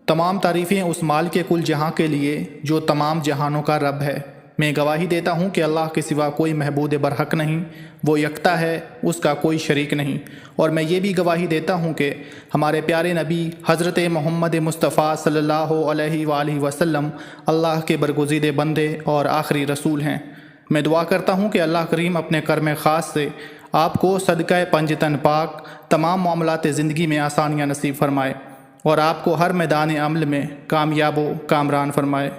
तमाम तारीफ़ें उस माल के कुल जहाँ के लिए जो तमाम जहानों का रब है। मैं गवाही देता हूँ कि अल्लाह के सिवा कोई महबूद बरहक नहीं, वो यकता है, उसका कोई शरीक नहीं। और मैं ये भी गवाही देता हूँ कि हमारे प्यारे नबी हज़रत मोहम्मद मुस्तफ़ा सल्लल्लाहु अलैहि वसल्लम अल्लाह के बरगुज़ीदे बंदे और आखिरी रसूल हैं। मैं दुआ करता हूँ कि अल्लाह करीम अपने कर्म ख़ास से आपको सदक़े पंजतन पाक तमाम मामलात ज़िंदगी में आसानियाँ नसीब फरमाए और आपको हर मैदान अमल में कामयाब व कामरान फरमाए।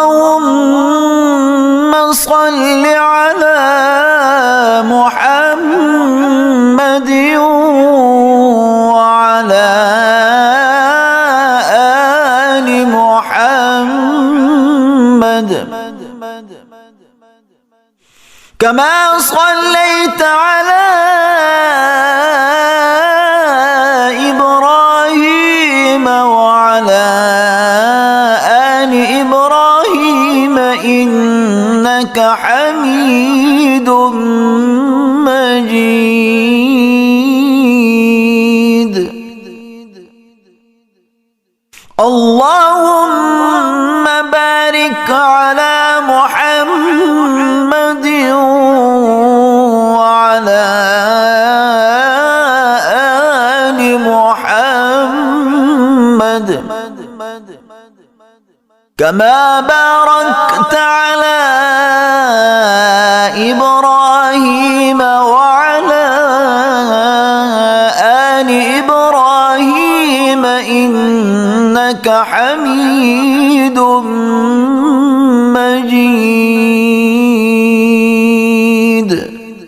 اللهم صل على محمد وعلى آل محمد كما صليت على إبراهيم وعلى آل إبراهيم إنك حميد مجيد. اللهم بارك على محمد وعلى آل محمد كما باركت على إبراهيم وعلى آل إبراهيم إنك حميد